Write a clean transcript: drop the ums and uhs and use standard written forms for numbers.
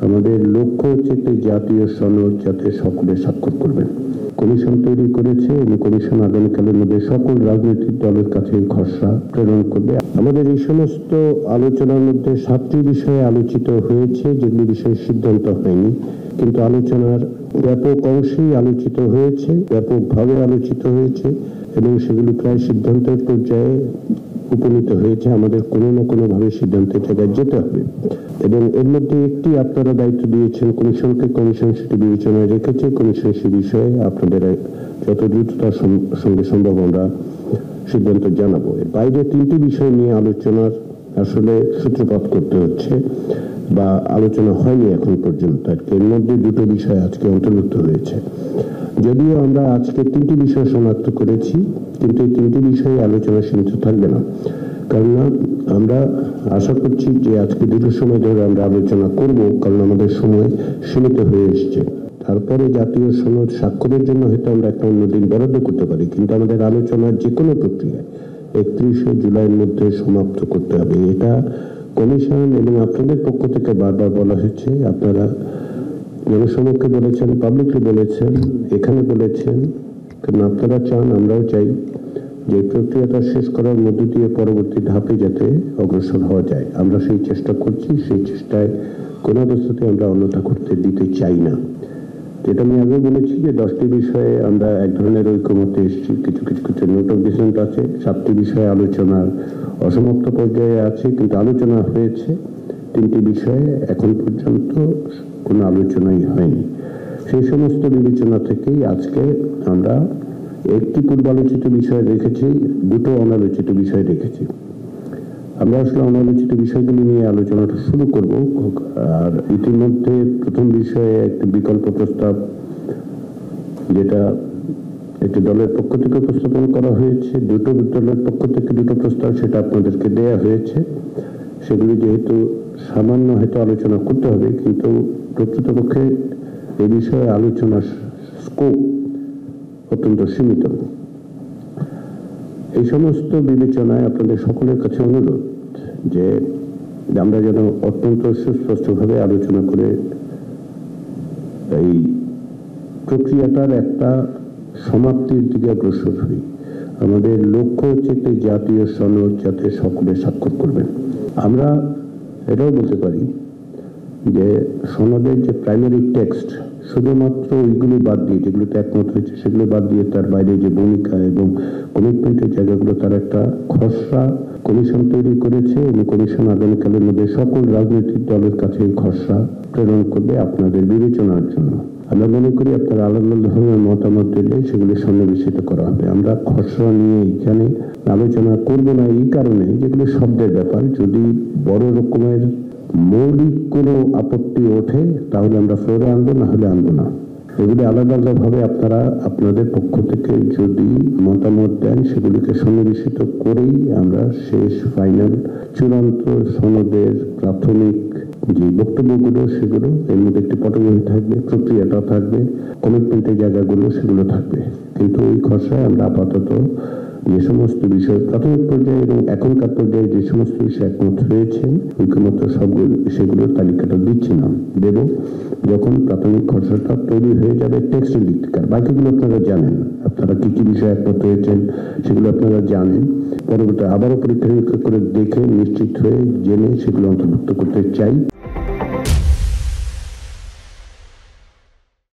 আমাদের লক্ষ্য হচ্ছে একটি জাতীয় সনদ যাতে সকলে স্বাক্ষর করবেন। কমিশন তৈরি করেছে এবং কমিশন আগামীকালের মধ্যে সকল রাজনৈতিক দলের কাছে খসড়া প্রেরণ করবে। আমাদের এই সমস্ত আলোচনার মধ্যে 7টি বিষয়ে আলোচিত হয়েছে, যেগুলি বিষয়ে সিদ্ধান্ত হয়নি, কিন্তু আলোচনার ব্যাপক অংশেই আলোচিত হয়েছে, ব্যাপকভাবে আলোচিত হয়েছে এবং সেগুলি প্রায় সিদ্ধান্তের পর্যায়ে উপনীত হয়েছে। আমাদের কোনো না কোনোভাবে সিদ্ধান্তের জায়গায় যেতে হবে এবং এর মধ্যে একটি আপনারা দায়িত্ব দিয়েছেন কমিশনকে, কমিশন সেটি বিবেচনায় রেখেছে। কমিশন সে বিষয়ে আপনাদের যত দ্রুততার সঙ্গে সম্ভব আমরা সিদ্ধান্ত জানাবো। এর বাইরে 3টি বিষয় নিয়ে আলোচনার আসলে সূত্রপাত করতে হচ্ছে বা আলোচনা হয়নি এখন পর্যন্ত। এর মধ্যে 2টো বিষয় আজকে অন্তর্ভুক্ত হয়েছে। যদিও আমরা আজকে 3টি বিষয় শনাক্ত করেছি, কিন্তু এই 3টি বিষয়ে আলোচনা সীমিত থাকবে না, কেননা আমরা আশা করছি যে আজকে দীর্ঘ সময় ধরে আমরা আলোচনা করব, কারণ আমাদের সময় সীমিত হয়ে এসছে। তারপরে জাতীয় সনদ স্বাক্ষরের জন্য হয়তো আমরা একটা অন্য দিন বরাদ্দ করতে পারি, কিন্তু আমাদের আলোচনার যে কোনো প্রক্রিয়া 31শে জুলাইয়ের মধ্যে সমাপ্ত করতে হবে। এটা কমিশন এবং আপনাদের পক্ষ থেকে বারবার বলা হয়েছে। আপনারা জনসমক্ষে বলেছেন, পাবলিকলি বলেছেন, এখানে বলেছেন, কারণ আপনারা চান, আমরাও চাই যে প্রক্রিয়াটা শেষ করার মধ্য দিয়ে পরবর্তী ধাপে যাতে অগ্রসর হওয়া যায়। আমরা সেই চেষ্টা করছি, সেই চেষ্টায় কোনো অবস্থাতে আমরা অন্যথা করতে দিতে চাই না। যেটা আমি আগে বলেছি যে 10টি বিষয়ে আমরা এক ধরনের ঐক্যমতে এসেছি, কিছু নোট অফ ডিসেন্ট আছে, 7টি বিষয়ে আলোচনার অসমাপ্ত পর্যায়ে আছে, কিন্তু আলোচনা হয়েছে 3টি বিষয়ে এখন পর্যন্ত কোনো আলোচনাই হয়নি। সেই সমস্ত বিবেচনা থেকেই আজকে আমরা একটি পূর্বালোচিত বিষয় রেখেছি, 2টো অনালোচিত বিষয় রেখেছি। আমরা আসলে অনালোচিত বিষয়গুলি নিয়ে আলোচনাটা শুরু করব। আর ইতিমধ্যে প্রথম বিষয়ে একটি বিকল্প প্রস্তাব, যেটা একটি দলের পক্ষ থেকে উপস্থাপন করা হয়েছে, 2টো দলের পক্ষ থেকে 2টো প্রস্তাব, সেটা আপনাদেরকে দেয়া হয়েছে। সেগুলি যেহেতু সামান্য হয়তো আলোচনা করতে হবে, কিন্তু প্রকৃতপক্ষে এই বিষয়ে আলোচনার স্কোপ অত্যন্ত সীমিত। এই সমস্ত বিবেচনায় আপনাদের সকলের কাছে অনুরোধ যে আমরা যেন অত্যন্ত সুস্পষ্টভাবে আলোচনা করে এই প্রক্রিয়াটার একটা সমাপ্তির দিকে অগ্রসর হই। আমাদের লক্ষ্য হচ্ছে একটি জাতীয় সনদ যাতে সকলে স্বাক্ষর করবেন। আমরা এটাও বলতে পারি যে সনদের যে প্রাইমারি টেক্সট, শুধুমাত্র ওইগুলো বাদ দিয়ে, যেগুলোতে একমত হয়েছে সেগুলো বাদ দিয়ে, তার বাইরে যে ভূমিকা এবং কমিটমেন্টের জায়গাগুলো, তার একটা খসড়া কমিশন তৈরি করেছে এবং কমিশন আগামীকালের মধ্যে সকল রাজনৈতিক দলের কাছে এই খসড়া প্রেরণ করবে আপনাদের বিবেচনার জন্য। আমরা মনে করি আপনারা আলাদা ধরনের মতামত দিলে সেগুলি সন্নিবেশিত করা হবে। আমরা খসড়া নিয়ে এখানে আলোচনা করব না এই কারণে, যেগুলো শব্দের ব্যাপার। যদি বড় রকমের মৌলিক কোনো আপত্তি ওঠে তাহলে আমরা ফ্লোরে আনবো, না হলে আনবো না। এগুলি আলাদা আলাদাভাবে আপনারা আপনাদের পক্ষ থেকে যদি মতামত দেন, সেগুলিকে সন্নিবেশিত করেই আমরা শেষ ফাইনাল চূড়ান্ত সনদের প্রাথমিক যে বক্তব্যগুলো, সেগুলো এর মধ্যে একটি পটভূমি থাকবে, প্রক্রিয়াটা থাকবে, কমিটমেন্টের জায়গাগুলো সেগুলো থাকবে। কিন্তু এই খসড়ায় আমরা আপাতত যে সমস্ত বিষয় প্রাথমিক পর্যায়ে এবং এখনকার পর্যায়ে যে সমস্ত বিষয় একমত হয়েছেন, ঐক্যমত্য সবগুলো সেগুলোর তালিকাটা দিচ্ছি না, দেব যখন প্রাথমিক খসড়াটা তৈরি হয়ে যাবে টেক্সটের দিক থেকে। বাকিগুলো আপনারা জানেন, আপনারা কি কি বিষয় একমত হয়েছেন সেগুলো আপনারা জানেন। পরবর্তী আবারও পরীক্ষা নিরীক্ষা করে দেখে নিশ্চিত হয়ে জেনে সেগুলো অন্তর্ভুক্ত করতে চাই।